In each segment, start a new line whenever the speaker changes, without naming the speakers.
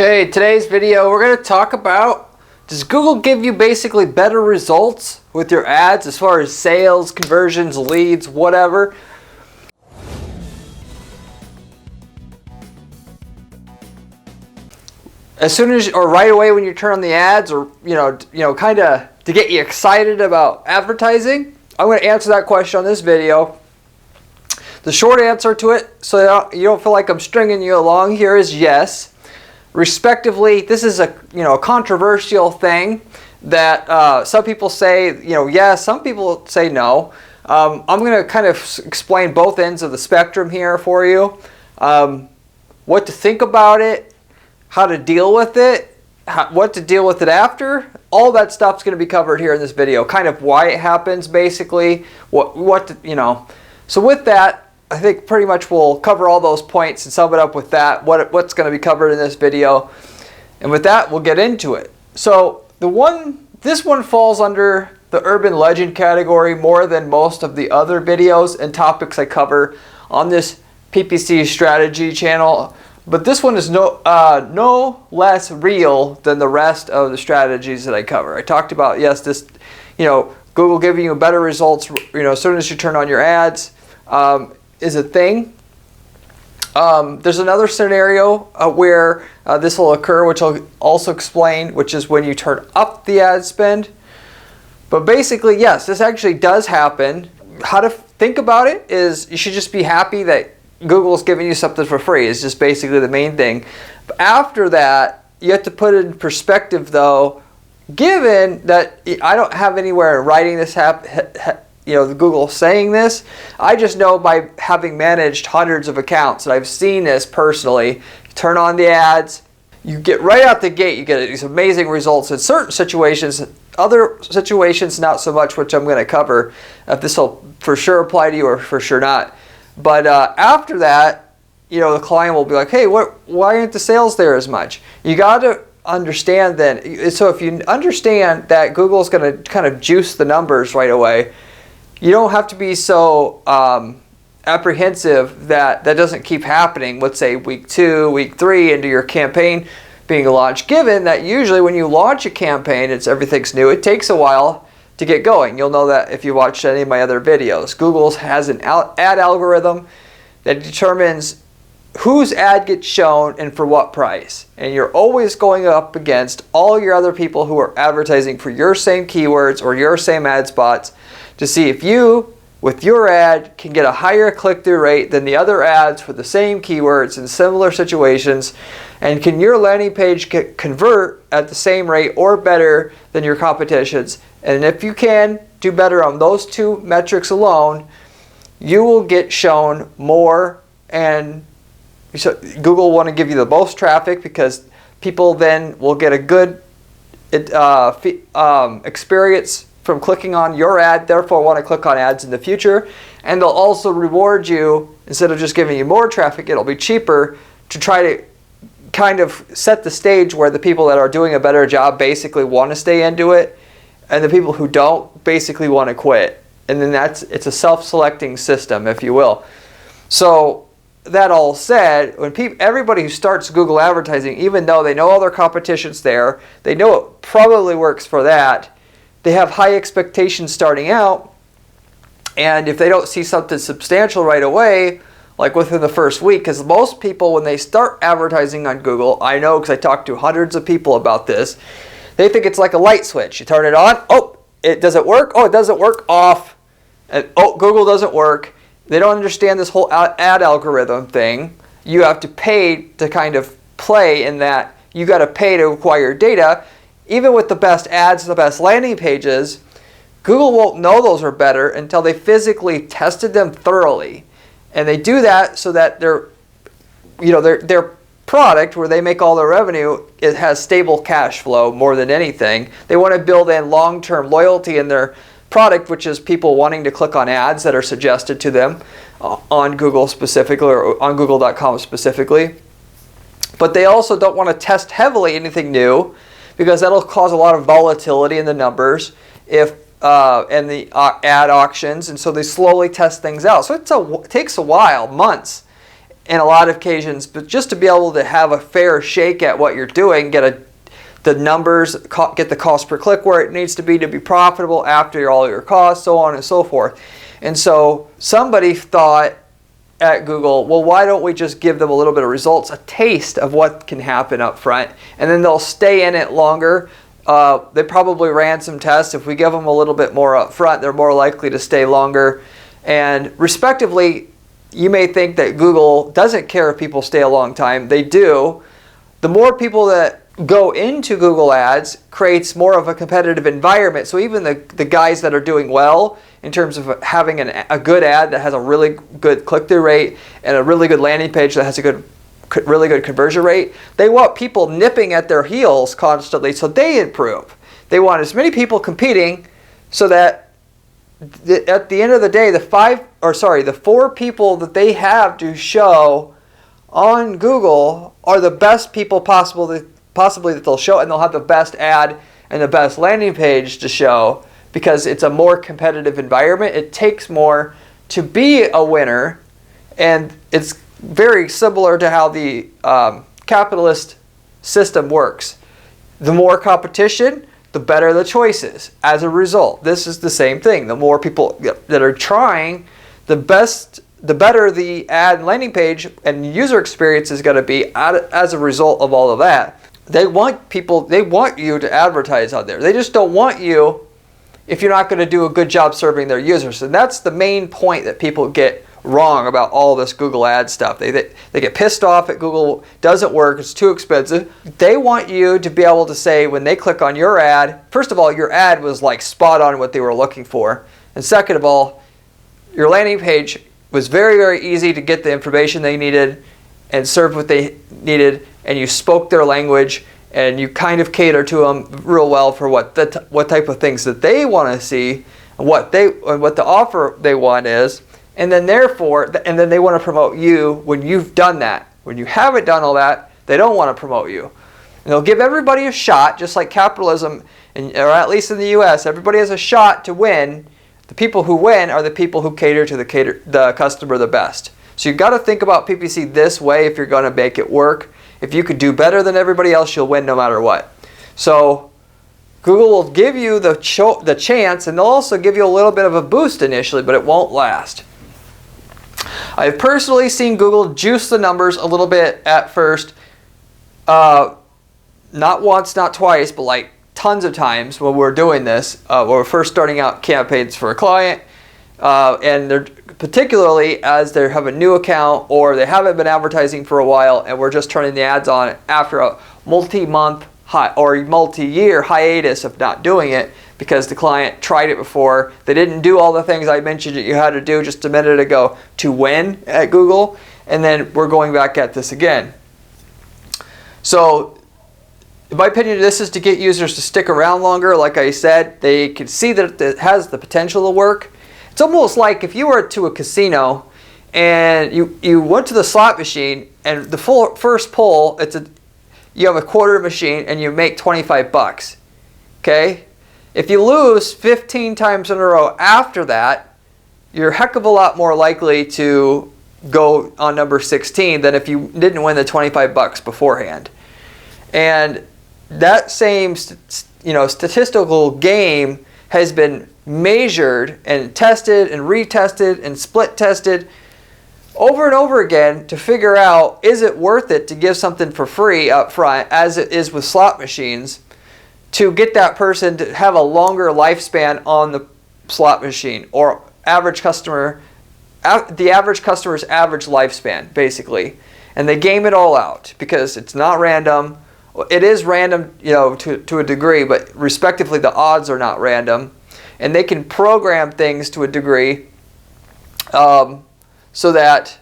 Okay, today's video we're going to talk about, does Google give you basically better results with your ads as far as sales, conversions, leads, whatever? As soon as, or right away when you turn on the ads, or kind of to get you excited about advertising? I'm going to answer that question on this video. The short answer to it, so you don't feel like I'm stringing you along here, is yes. Respectively, this is a controversial thing that some people say yes, some people say no. I'm going to kind of explain both ends of the spectrum here for you. What to think about it, how to deal with it, what to deal with it after. All that stuff's going to be covered here in this video. Kind of why it happens, basically. So with that, I think pretty much we'll cover all those points and sum it up with that, what's going to be covered in this video. And with that, we'll get into it. So this one falls under the urban legend category more than most of the other videos and topics I cover on this PPC strategy channel. But this one is no less real than the rest of the strategies that I cover. I talked about, yes, this, Google giving you better results, as soon as you turn on your ads, is a thing. There's another scenario where this will occur, which I'll also explain, which is when you turn up the ad spend. But basically, yes, this actually does happen. How to think about it is you should just be happy that Google's giving you something for free. It's just basically the main thing. But after that, you have to put it in perspective, though, given that I don't have anywhere in writing this Google saying this. I just know by having managed hundreds of accounts that I've seen this personally. You turn on the ads, you get right out the gate, you get these amazing results in certain situations. Other situations, not so much, which I'm going to cover. If this will for sure apply to you or for sure not. But after that, the client will be like, hey, why aren't the sales there as much? You got to understand then. So if you understand that Google's going to kind of juice the numbers right away, you don't have to be so apprehensive that doesn't keep happening, let's say week 2, week 3 into your campaign being launched, given that usually when you launch a campaign, everything's new, it takes a while to get going. You'll know that if you watched any of my other videos. Google has an ad algorithm that determines whose ad gets shown and for what price. And you're always going up against all your other people who are advertising for your same keywords or your same ad spots to see if you, with your ad, can get a higher click-through rate than the other ads for the same keywords in similar situations, and can your landing page convert at the same rate or better than your competition's. And if you can do better on those two metrics alone, you will get shown more, and so Google will want to give you the most traffic because people then will get a good experience from clicking on your ad, therefore want to click on ads in the future. And they'll also reward you. Instead of just giving you more traffic, it'll be cheaper to try to kind of set the stage where the people that are doing a better job basically want to stay into it, and the people who don't basically want to quit. And then it's a self-selecting system, if you will. So that all said, when everybody who starts Google advertising, even though they know all their competition's there, they know it probably works for that, they have high expectations starting out, and if they don't see something substantial right away, like within the first week, because most people when they start advertising on Google, I know because I talked to hundreds of people about this, they think it's like a light switch. You turn it on, oh, does it work? Oh, it doesn't work, off. And oh, Google doesn't work. They don't understand this whole ad algorithm thing. You have to pay to kind of play in that. You got to pay to acquire data. Even with the best ads, the best landing pages, Google won't know those are better until they physically tested them thoroughly. And they do that so that their product, where they make all their revenue, it has stable cash flow more than anything. They want to build in long-term loyalty in their product, which is people wanting to click on ads that are suggested to them on Google specifically, or on Google.com specifically. But they also don't want to test heavily anything new, because that'll cause a lot of volatility in the numbers and the ad auctions, and so they slowly test things out. So it takes a while, months, in a lot of occasions, but just to be able to have a fair shake at what you're doing, get the numbers, get the cost per click where it needs to be profitable after all your costs, so on and so forth. And so somebody thought at Google, well, why don't we just give them a little bit of results, a taste of what can happen up front, and then they'll stay in it longer. They probably ran some tests. If we give them a little bit more up front, they're more likely to stay longer. And respectively, you may think that Google doesn't care if people stay a long time. They do. The more people that go into Google Ads creates more of a competitive environment. So even the guys that are doing well in terms of having a good ad that has a really good click-through rate and a really good landing page that has a really good conversion rate, they want people nipping at their heels constantly so they improve. They want as many people competing so that at the end of the day, the 4 people that they have to show on Google are the best people possibly that they'll show, and they'll have the best ad and the best landing page to show because it's a more competitive environment. It takes more to be a winner, and it's very similar to how the capitalist system works. The more competition, the better the choices. As a result, this is the same thing. The more people that are trying, the better the ad and landing page and user experience is going to be as a result of all of that. They want you to advertise on there. They just don't want you if you're not going to do a good job serving their users. And that's the main point that people get wrong about all this Google Ads stuff. They get pissed off at Google. Doesn't work. It's too expensive. They want you to be able to say when they click on your ad, first of all, your ad was like spot on what they were looking for. And second of all, your landing page was very, very easy to get the information they needed and serve what they needed, and you spoke their language and you kind of cater to them real well for what type of things that they want to see and what the offer they want is. And then they want to promote you when you've done that. When you haven't done all that, they don't want to promote you. And they'll give everybody a shot, just like capitalism, or at least in the US, everybody has a shot to win. The people who win are the people who cater to the customer the best. So you've got to think about PPC this way if you're going to make it work. If you could do better than everybody else, you'll win no matter what. So Google will give you the chance, and they'll also give you a little bit of a boost initially, but it won't last. I've personally seen Google juice the numbers a little bit at first. Not once, not twice, but like tons of times when we're doing this. When we're first starting out campaigns for a client. And they're particularly as they have a new account or they haven't been advertising for a while and we're just turning the ads on after a multi-month or multi-year hiatus of not doing it because the client tried it before. They didn't do all the things I mentioned that you had to do just a minute ago to win at Google, and then we're going back at this again. So in my opinion, this is to get users to stick around longer. Like I said, they can see that it has the potential to work. It's almost like if you were to a casino and you went to the slot machine and the first pull, you have a quarter machine and you make 25 bucks. Okay? If you lose 15 times in a row after that, you're a heck of a lot more likely to go on number 16 than if you didn't win the 25 bucks beforehand. And that same statistical game has been measured and tested and retested and split tested over and over again to figure out, is it worth it to give something for free up front, as it is with slot machines, to get that person to have a longer lifespan on the slot machine, or the average customer's average lifespan, basically. And they game it all out because it's not random. It is random, to a degree, but respectively the odds are not random. And they can program things to a degree so that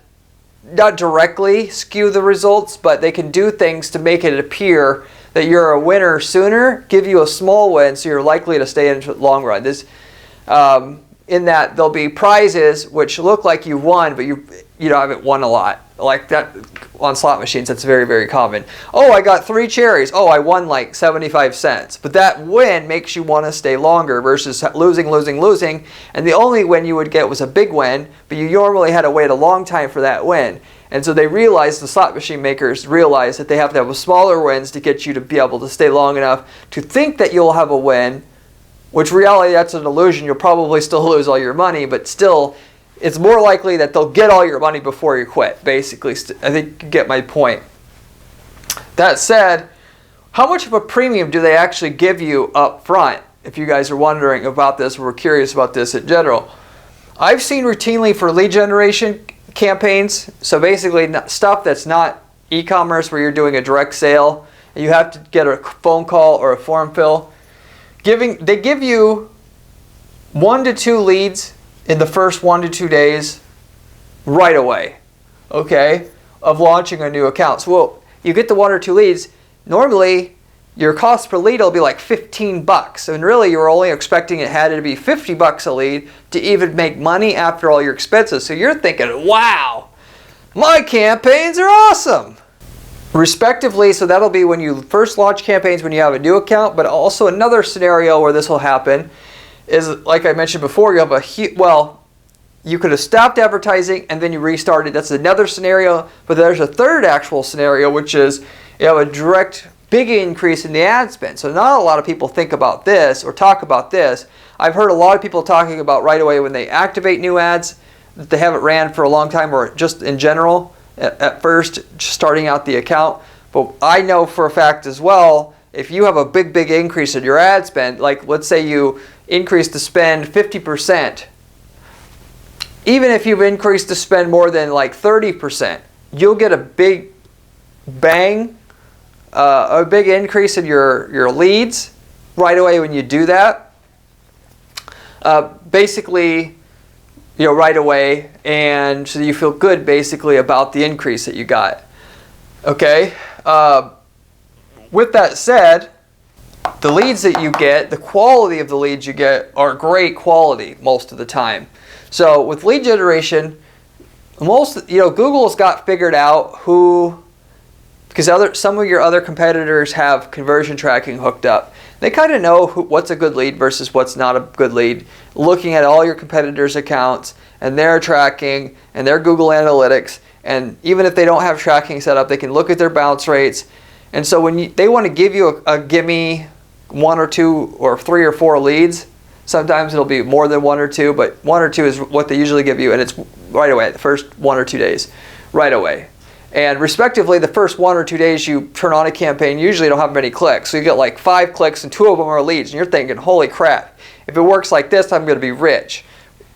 not directly skew the results, but they can do things to make it appear that you're a winner sooner, give you a small win, so you're likely to stay in the long run. In that there'll be prizes which look like you won, but you haven't won a lot. Like that on slot machines, that's very, very common. Oh, I got 3 cherries. Oh, I won like 75 cents. But that win makes you want to stay longer versus losing. And the only win you would get was a big win, but you normally had to wait a long time for that win. And so they realize, the slot machine makers realize that they have to have smaller wins to get you to be able to stay long enough to think that you'll have a win, which reality, that's an illusion. You'll probably still lose all your money, but still, it's more likely that they'll get all your money before you quit, basically. I think you get my point. That said, how much of a premium do they actually give you up front? If you guys are wondering about this, or we're curious about this in general. I've seen routinely for lead generation campaigns, so basically stuff that's not e-commerce where you're doing a direct sale and you have to get a phone call or a form fill. They give you 1 to 2 leads in the first 1 to 2 days right away, okay, of launching a new account. So well, you get the 1 or 2 leads. Normally, your cost per lead will be like $15, and really you're only expecting it had to be $50 a lead to even make money after all your expenses. So you're thinking, wow, my campaigns are awesome. Respectively, so that'll be when you first launch campaigns when you have a new account, but also another scenario where this will happen is, like I mentioned before, you have you could have stopped advertising and then you restarted. That's another scenario, but there's a third actual scenario, which is you have a direct big increase in the ad spend. So not a lot of people think about this or talk about this. I've heard a lot of people talking about right away when they activate new ads that they haven't ran for a long time, or just in general at first starting out the account. But I know for a fact as well, if you have a big increase in your ad spend, like let's say you increase the spend 50%, even if you've increased the spend more than like 30%, you'll get a big bang, a big increase in your leads right away when you do that. Basically, right away, and so you feel good basically about the increase that you got. Okay. With that said, the leads that you get, the quality of the leads you get are great quality most of the time. So with lead generation, Google's got figured out who, because some of your other competitors have conversion tracking hooked up. They kind of know what's a good lead versus what's not a good lead, looking at all your competitors' accounts and their tracking and their Google Analytics. And even if they don't have tracking set up, they can look at their bounce rates. And so when they want to give you a gimme 1 or 2 or 3 or 4 leads, sometimes it'll be more than 1 or 2, but 1 or 2 is what they usually give you, and it's right away, the first 1 or 2 days, right away. And respectively, the first 1 or 2 days you turn on a campaign, usually you don't have many clicks. So you get like 5 clicks and 2 of them are leads, and you're thinking, holy crap, if it works like this, I'm going to be rich.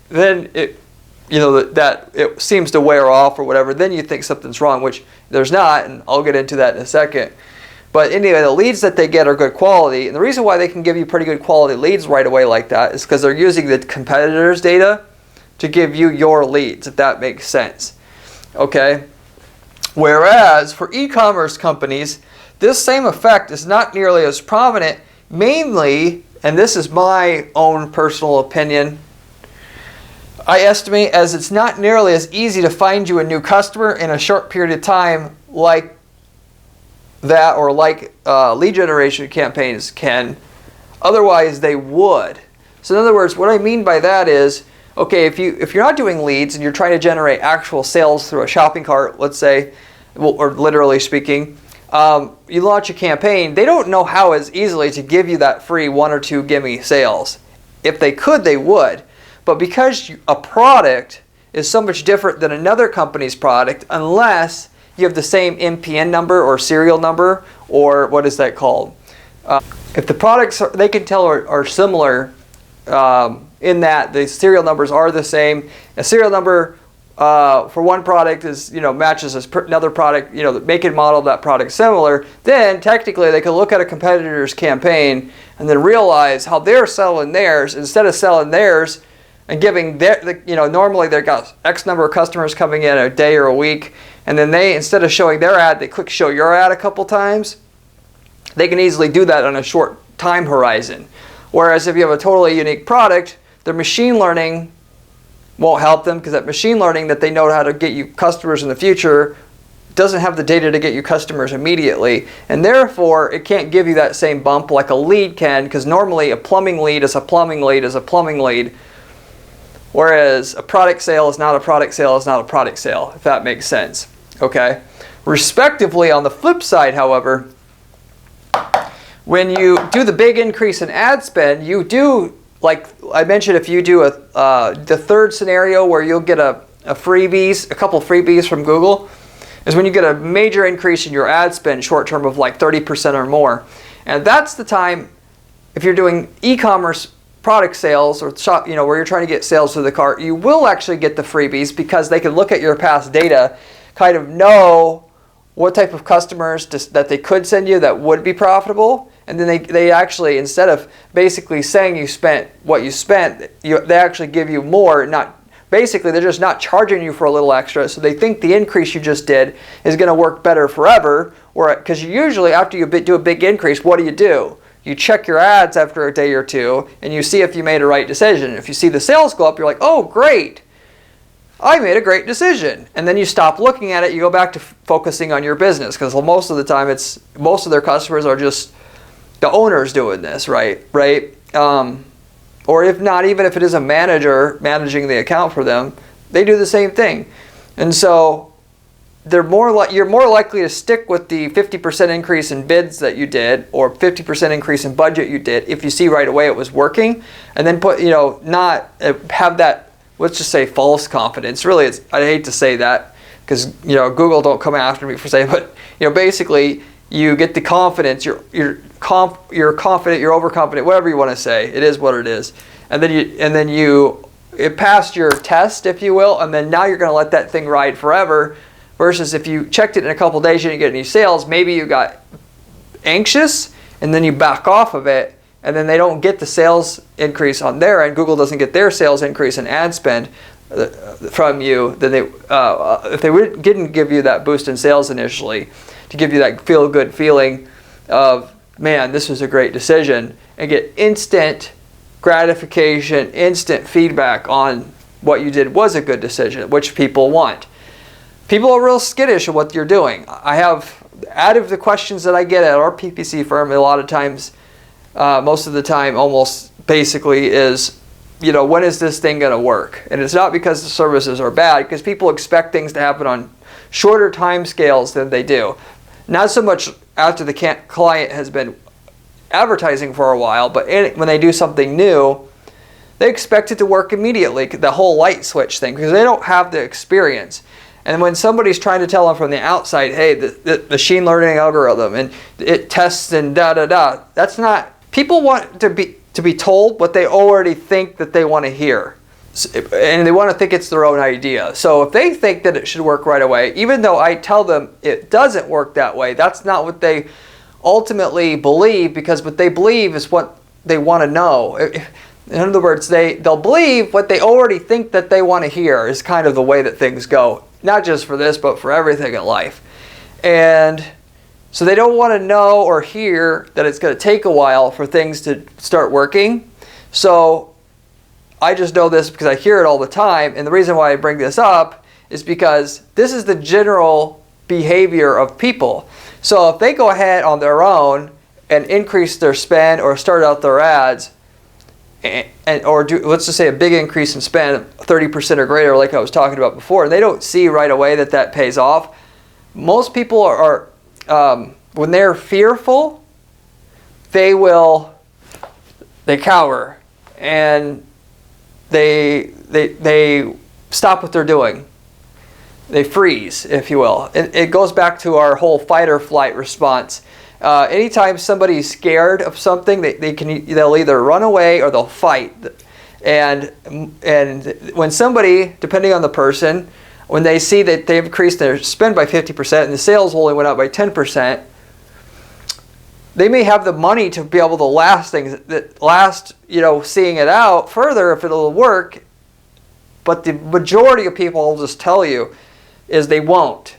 Then it seems to wear off or whatever. Then you think something's wrong, which there's not, and I'll get into that in a second. But anyway, the leads that they get are good quality, and the reason why they can give you pretty good quality leads right away like that is because they're using the competitors' data to give you your leads, if that makes sense. Okay? Whereas for e-commerce companies, this same effect is not nearly as prominent, mainly, and this is my own personal opinion, I estimate as it's not nearly as easy to find you a new customer in a short period of time like that, or like lead generation campaigns can. Otherwise they would. So in other words, what I mean by that is, okay, if you're not doing leads and you're trying to generate actual sales through a shopping cart, let's say, or literally speaking, you launch a campaign, they don't know how as easily to give you that free 1 or 2 gimme sales. If they could, they would. But because a product is so much different than another company's product, unless you have the same MPN number or serial number, or what is that called? If the products they can tell are similar in that the serial numbers are the same. A serial number for one product is matches another product, the make and model of that product similar, then technically they can look at a competitor's campaign and then realize how they're selling theirs. Instead of selling theirs and giving normally they've got X number of customers coming in a day or a week, and then they, instead of showing their ad, they click show your ad a couple times. They can easily do that on a short time horizon. Whereas if you have a totally unique product, their machine learning won't help them, because that machine learning that they know how to get you customers in the future doesn't have the data to get you customers immediately, and therefore it can't give you that same bump like a lead can, because normally a plumbing lead is a plumbing lead is a plumbing lead, whereas a product sale is not a product sale is not a product sale, if that makes sense. okay? Respectively, on the flip side, however, when you do the big increase in ad spend, you do, like I mentioned, if you do the third scenario where you'll get a couple freebies from Google, is when you get a major increase in your ad spend short term of like 30% or more. And that's the time, if you're doing e-commerce product sales or shop, where you're trying to get sales to the cart, you will actually get the freebies because they can look at your past data, kind of know what type of customers that they could send you that would be profitable. And then they actually, instead of basically saying you spent what you spent, they actually give you more. Basically, they're just not charging you for a little extra, so they think the increase you just did is going to work better forever. Because usually after you do a big increase, what do? You check your ads after a day or two, and you see if you made a right decision. If you see the sales go up, you're like, oh, great. I made a great decision. And then you stop looking at it, you go back to focusing on your business, because most of the time most of their customers are just the owners doing this, right? Or if not, even if it is a manager managing the account for them, they do the same thing. And so you're more likely to stick with the 50% increase in bids that you did, or 50% increase in budget you did, if you see right away it was working, and then not have that, let's just say, false confidence. Really, I hate to say that, because Google don't come after me for saying, but basically you get the confidence. You're confident. You're overconfident. Whatever you want to say, it is what it is. And then it passed your test, if you will, and then now you're going to let that thing ride forever. Versus if you checked it in a couple of days, you didn't get any sales. Maybe you got anxious, and then you back off of it, and then they don't get the sales increase on their end. Google doesn't get their sales increase in ad spend from you. Then if they didn't give you that boost in sales initially, to give you that feel-good feeling of, man, this was a great decision, and get instant gratification, instant feedback on what you did was a good decision, which people want. People are real skittish of what you're doing. Out of the questions that I get at our PPC firm, a lot of times, most of the time, almost basically is, when is this thing going to work? And it's not because the services are bad, because people expect things to happen on shorter time scales than they do. Not so much after the client has been advertising for a while, but when they do something new, they expect it to work immediately, the whole light switch thing, because they don't have the experience. And when somebody's trying to tell them from the outside, hey, the machine learning algorithm, and it tests and da-da-da, that's not, people want to be told what they already think that they want to hear. And they want to think it's their own idea. So if they think that it should work right away, even though I tell them it doesn't work that way, that's not what they ultimately believe, because what they believe is what they want to know. In other words, they'll believe what they already think that they want to hear is kind of the way that things go. Not just for this, but for everything in life. And so they don't want to know or hear that it's going to take a while for things to start working. So I just know this because I hear it all the time. And the reason why I bring this up is because this is the general behavior of people. So if they go ahead on their own and increase their spend or start out their ads, or do, let's just say, a big increase in spend, 30% or greater, like I was talking about before, and they don't see right away that pays off, most people are when they're fearful, they cower, and they stop what they're doing. They freeze, if you will. It goes back to our whole fight or flight response. Anytime somebody's scared of something, they'll either run away or they'll fight. And when somebody, depending on the person, when they see that they've increased their spend by 50% and the sales only went up by 10%, they may have the money to be able to seeing it out further if it'll work. But the majority of people, will just tell you, is they won't.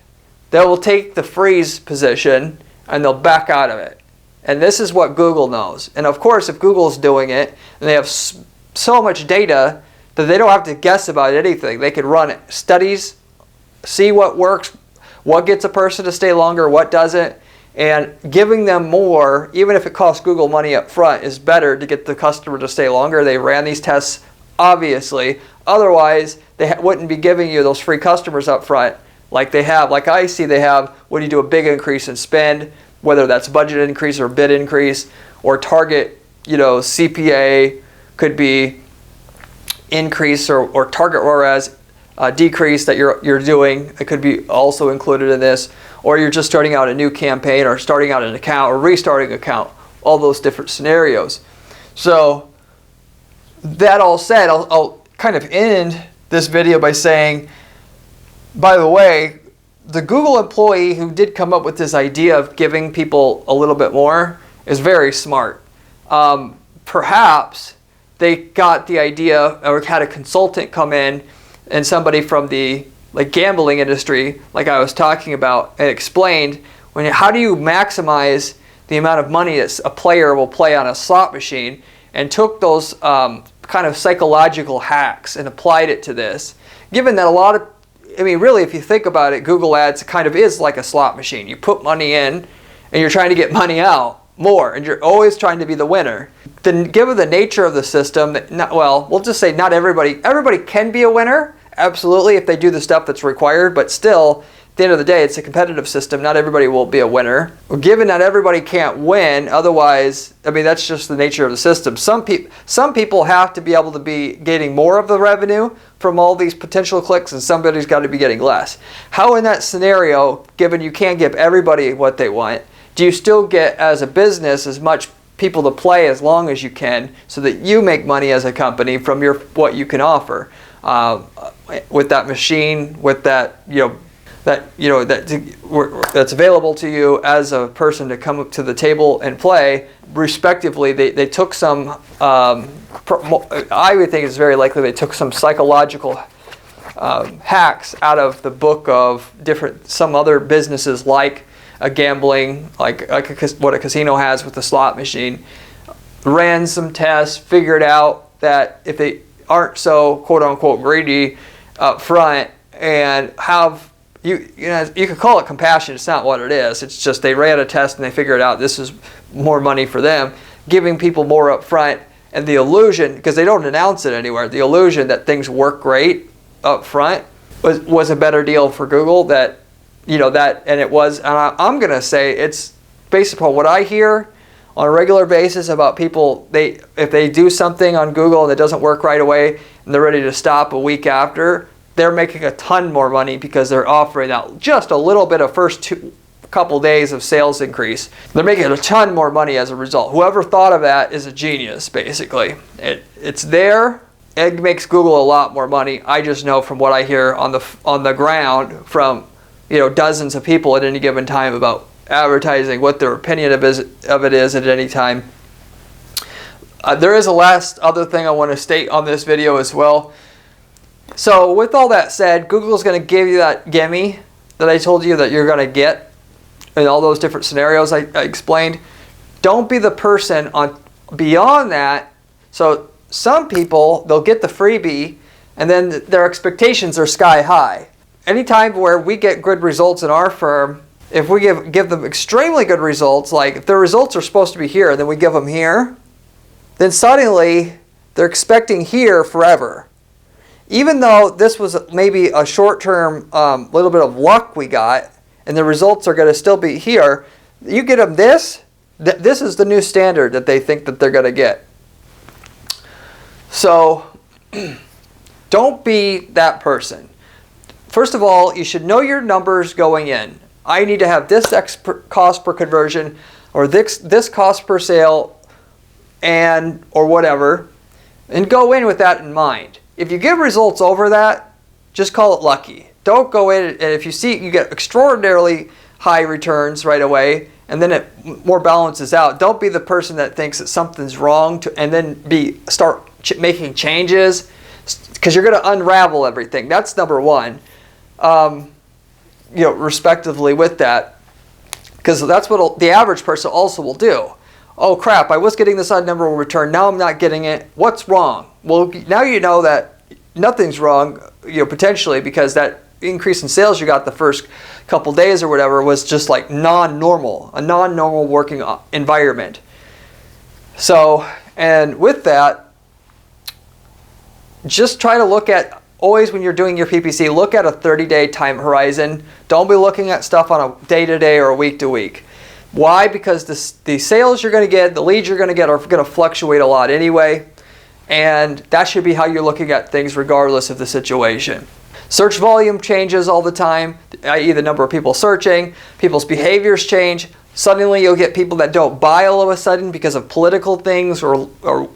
They will take the freeze position and they'll back out of it. And this is what Google knows. And of course, if Google's doing it, and they have so much data that they don't have to guess about anything. They can run studies, see what works, what gets a person to stay longer, what doesn't. And giving them more, even if it costs Google money up front, is better to get the customer to stay longer. They ran these tests, obviously. Otherwise, they wouldn't be giving you those free customers up front Like they have, like I see they have, when you do a big increase in spend, whether that's budget increase or bid increase, or target, CPA could be increase, or target ROAS decrease that you're doing. It could be also included in this, or you're just starting out a new campaign, or starting out an account, or restarting an account. All those different scenarios. So that all said, I'll kind of end this video by saying, by the way, the Google employee who did come up with this idea of giving people a little bit more is very smart. Perhaps they got the idea, or had a consultant come in, and somebody from the gambling industry, like I was talking about, and explained how do you maximize the amount of money that a player will play on a slot machine, and took those kind of psychological hacks and applied it to this. Given that really, if you think about it, Google Ads kind of is like a slot machine. You put money in and you're trying to get money out more, and you're always trying to be the winner. Then given the nature of the system, we'll just say not everybody can be a winner, absolutely, if they do the stuff that's required, but still, at the end of the day, it's a competitive system. Not everybody will be a winner. Given that everybody can't win, otherwise, that's just the nature of the system. Some people have to be able to be getting more of the revenue from all these potential clicks, and somebody's got to be getting less. How in that scenario, given you can't give everybody what they want, do you still get, as a business, as much people to play as long as you can, so that you make money as a company from what you can offer with that machine, with that that's available to you as a person to come up to the table and play, respectively. They took some, I would think it's very likely they took some psychological hacks out of the book of some other businesses, like a gambling, like what a casino has with the slot machine, ran some tests, figured out that if they aren't so quote-unquote greedy up front, and have you could call it compassion. It's not what it is. It's just they ran a test and they figured out this is more money for them, giving people more up front, and the illusion, because they don't announce it anywhere, the illusion that things work great up front was a better deal for Google. And it was, and I'm gonna say it's based upon what I hear on a regular basis about people. If they do something on Google and it doesn't work right away, and they're ready to stop a week after, they're making a ton more money because they're offering out just a little bit of first couple days of sales increase. They're making a ton more money as a result. Whoever thought of that is a genius, basically. It's there. It makes Google a lot more money. I just know from what I hear on the ground from dozens of people at any given time about advertising, what their opinion of it is at any time. There is a last other thing I want to state on this video as well. So with all that said, Google's going to give you that gimme that I told you that you're going to get in all those different scenarios I explained. Don't be the person beyond that. So some people, they'll get the freebie, and then their expectations are sky high. Anytime where we get good results in our firm, if we give them extremely good results, like if their results are supposed to be here and then we give them here, then suddenly they're expecting here forever. Even though this was maybe a short-term little bit of luck we got, and the results are going to still be here, you get them this is the new standard that they think that they're going to get. So don't be that person. First of all, you should know your numbers going in. I need to have this X cost per conversion, or this cost per sale, or whatever, and go in with that in mind. If you give results over that, just call it lucky. Don't go in, and if you see you get extraordinarily high returns right away, and then it more balances out, don't be the person that thinks that something's wrong and then start making changes, because you're going to unravel everything. That's number one. Respectively with that, because that's what the average person also will do. Oh crap, I was getting this odd number of return, now I'm not getting it. What's wrong? Well, now you know that nothing's wrong, potentially, because that increase in sales you got the first couple days or whatever was just like a non-normal working environment. So, and with that, just try to look at always when you're doing your PPC, look at a 30-day time horizon. Don't be looking at stuff on a day-to-day or a week-to-week. Why? Because the sales you're going to get, the leads you're going to get are going to fluctuate a lot anyway. And that should be how you're looking at things regardless of the situation. Search volume changes all the time, i.e. the number of people searching, people's behaviors change. Suddenly you'll get people that don't buy all of a sudden because of political things or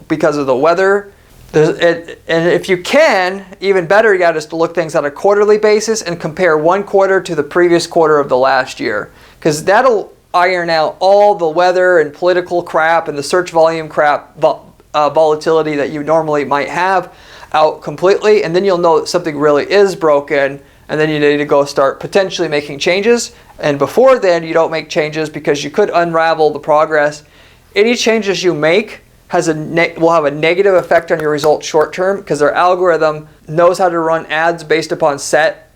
because of the weather. And if you can, even better yet is to look things on a quarterly basis and compare one quarter to the previous quarter of the last year. Because that'll iron out all the weather and political crap and the search volume crap, volatility that you normally might have out completely. And then you'll know that something really is broken, and then you need to go start potentially making changes. And before then, you don't make changes because you could unravel the progress. Any changes you make will have a negative effect on your results short term, because their algorithm knows how to run ads based upon set,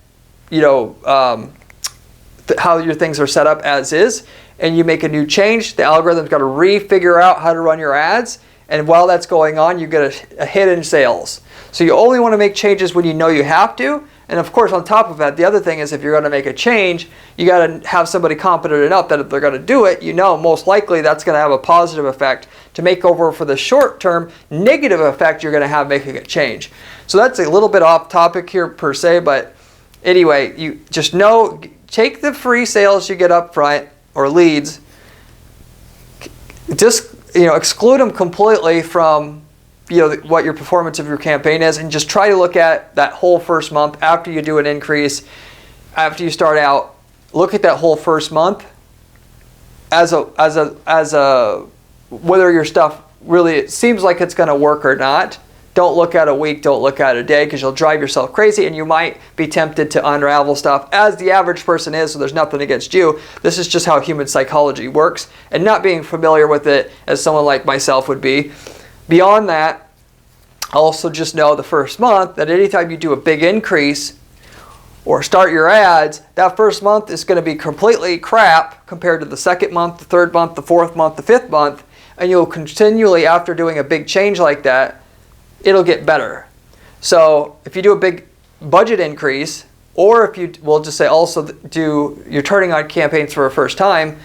how your things are set up as is. And you make a new change, the algorithm's got to refigure out how to run your ads. And while that's going on, you get a hit in sales. So you only want to make changes when you know you have to. And of course, on top of that, the other thing is if you're going to make a change, you got to have somebody competent enough that if they're going to do it, most likely that's going to have a positive effect to make over for the short-term negative effect you're going to have making a change. So that's a little bit off topic here per se, but anyway, you just know, take the free sales you get up front or leads, just exclude them completely from what your performance of your campaign is, and just try to look at that whole first month after you do an increase, after you start out. Look at that whole first month as a whether your stuff really it seems like it's going to work or not. Don't look at a week, don't look at a day, because you'll drive yourself crazy and you might be tempted to unravel stuff, as the average person is, so there's nothing against you. This is just how human psychology works, and not being familiar with it as someone like myself would be. Beyond that, also just know the first month that anytime you do a big increase or start your ads, that first month is going to be completely crap compared to the second month, the third month, the fourth month, the fifth month, and you'll continually, after doing a big change like that, it'll get better. So if you do a big budget increase, or if you will just say also you're turning on campaigns for a first time,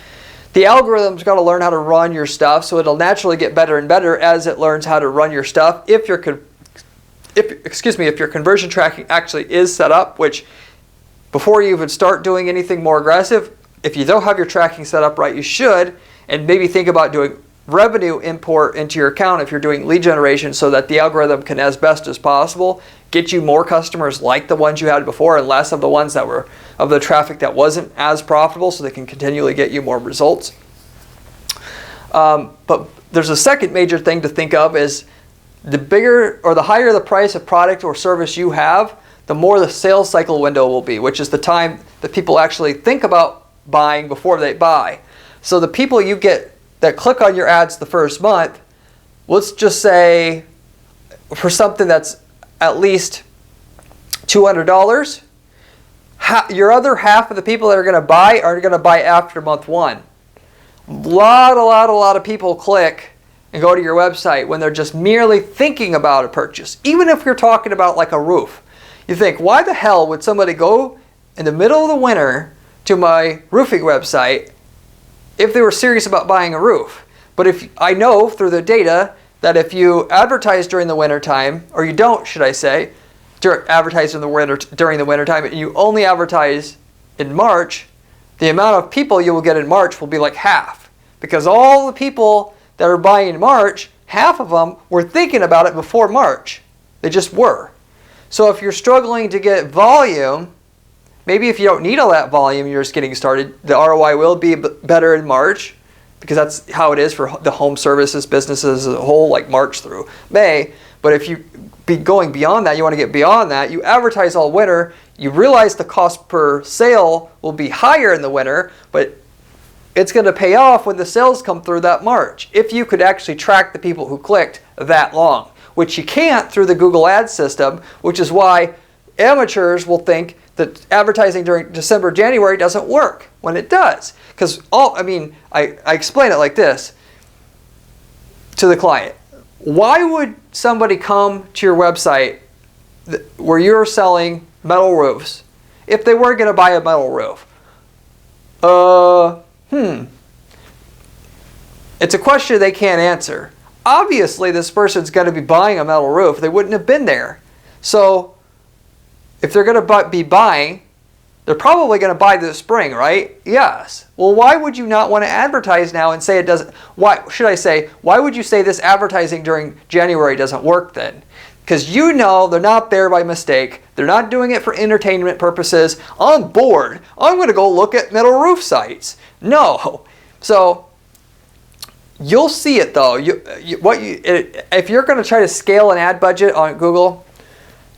the algorithm's got to learn how to run your stuff, so it'll naturally get better and better as it learns how to run your stuff. If your conversion tracking actually is set up, which before you even start doing anything more aggressive, if you don't have your tracking set up right, you should, and maybe think about doing revenue import into your account if you're doing lead generation, so that the algorithm can, as best as possible, get you more customers like the ones you had before and less of the ones that were of the traffic that wasn't as profitable, so they can continually get you more results. But there's a second major thing to think of is the bigger or the higher the price of product or service you have, the more the sales cycle window will be, which is the time that people actually think about buying before they buy. So the people you get that click on your ads the first month, let's just say for something that's at least $200, your other half of the people that are going to buy are going to buy after month one. A lot of people click and go to your website when they're just merely thinking about a purchase. Even if you're talking about like a roof. You think, why the hell would somebody go in the middle of the winter to my roofing website if they were serious about buying a roof? But if I know through the data that if you advertise during the winter time, or you don't, should I say, advertise during the winter time, and you only advertise in March, the amount of people you will get in March will be like half. Because all the people that are buying in March, half of them were thinking about it before March. They just were. So if you're struggling to get volume, maybe if you don't need all that volume, you're just getting started, the ROI will be better in March, because that's how it is for the home services businesses as a whole, like March through May. But if you be going beyond that, you want to get beyond that, you advertise all winter, you realize the cost per sale will be higher in the winter, but it's going to pay off when the sales come through that March, if you could actually track the people who clicked that long, which you can't through the Google Ads system, which is why amateurs will think that advertising during December, January doesn't work when it does. Because I explain it like this to the client. Why would somebody come to your website where you're selling metal roofs, if they were going to buy a metal roof, it's a question they can't answer. Obviously, this person's going to be buying a metal roof. They wouldn't have been there. So if they're going to be buying, they're probably going to buy this spring, right? Yes. Well, why would you not want to advertise now and say it doesn't? Why would you say this advertising during January doesn't work then? Because you know they're not there by mistake. They're not doing it for entertainment purposes. I'm bored. I'm going to go look at metal roof sites. No. So you'll see it though. If you're going to try to scale an ad budget on Google,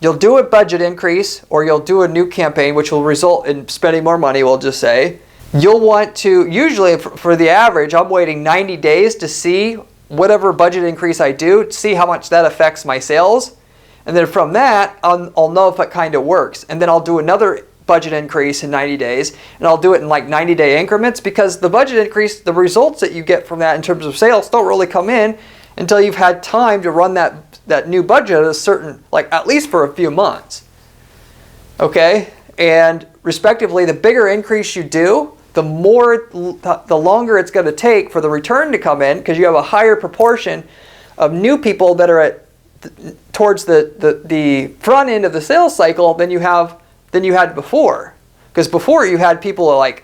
you'll do a budget increase or you'll do a new campaign, which will result in spending more money, we'll just say. You'll want to, usually for the average, I'm waiting 90 days to see whatever budget increase I do, to see how much that affects my sales. And then from that, I'll know if it kind of works. And then I'll do another budget increase in 90 days. And I'll do it in like 90-day increments, because the budget increase, the results that you get from that in terms of sales don't really come in until you've had time to run that new budget at a certain, like at least for a few months. Okay? And respectively, the bigger increase you do, the longer it's going to take for the return to come in, because you have a higher proportion of new people that are towards the front end of the sales cycle than you had before. Because before you had people like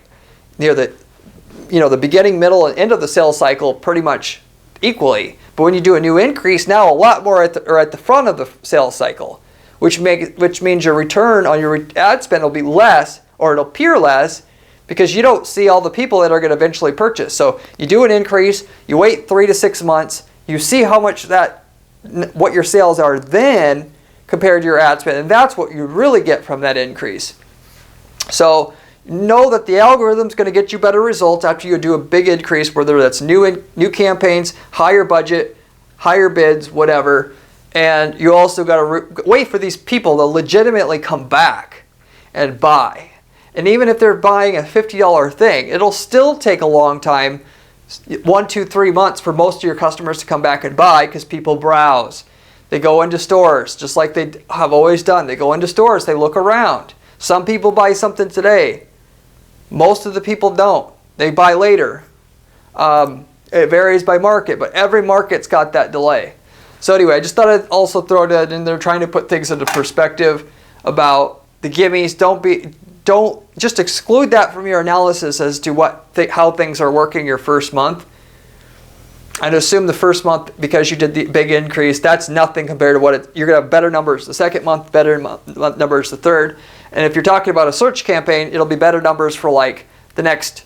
near the beginning, middle, and end of the sales cycle pretty much equally. But when you do a new increase, now a lot more are at the front of the sales cycle, which means your return on your ad spend will be less, or it'll appear less, because you don't see all the people that are going to eventually purchase. So you do an increase, you wait 3 to 6 months, you see how much what your sales are then compared to your ad spend, and that's what you really get from that increase. So know that the algorithm is going to get you better results after you do a big increase, whether that's new campaigns, higher budget, higher bids, whatever. And you also got to wait for these people to legitimately come back and buy. And even if they're buying a $50 thing, it'll still take a long time, 1, 2, 3 months for most of your customers to come back and buy, because people browse. They go into stores, just like they have always done. They go into stores, they look around. Some people buy something today. Most of the people don't. They buy later. It varies by market, but every market's got that delay. So anyway, I just thought I'd also throw that in there, trying to put things into perspective about the gimmies. Don't just exclude that from your analysis as to how things are working your first month. And assume the first month, because you did the big increase, that's nothing compared to you're going to have better numbers the second month, better numbers the third. And if you're talking about a search campaign, it'll be better numbers for like the next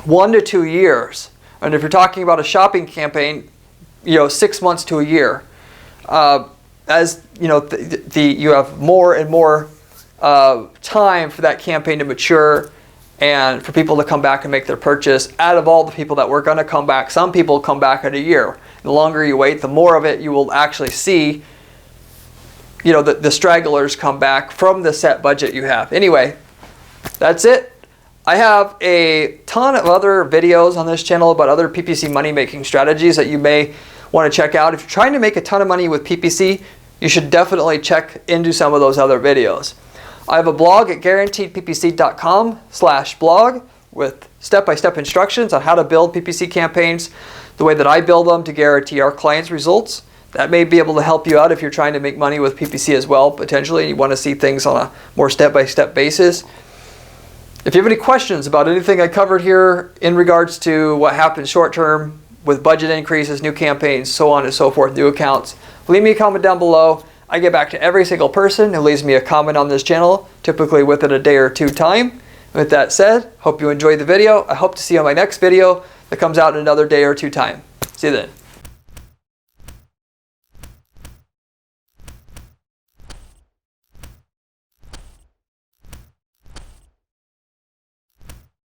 1 to 2 years. And if you're talking about a shopping campaign, 6 months to a year. As you know, you have more and more time for that campaign to mature and for people to come back and make their purchase. Out of all the people that were going to come back, some people come back in a year. The longer you wait, the more of it you will actually see, the stragglers come back from the set budget you have. Anyway, that's it. I have a ton of other videos on this channel about other PPC money making strategies that you may want to check out. If you're trying to make a ton of money with PPC, you should definitely check into some of those other videos. I have a blog at guaranteedppc.com/blog with step-by-step instructions on how to build PPC campaigns the way that I build them to guarantee our clients results. That may be able to help you out if you're trying to make money with PPC as well, potentially, and you want to see things on a more step-by-step basis. If you have any questions about anything I covered here in regards to what happens short-term with budget increases, new campaigns, so on and so forth, new accounts, leave me a comment down below. I get back to every single person who leaves me a comment on this channel, typically within a day or two time. With that said, hope you enjoyed the video. I hope to see you on my next video that comes out in another day or two time. See you then.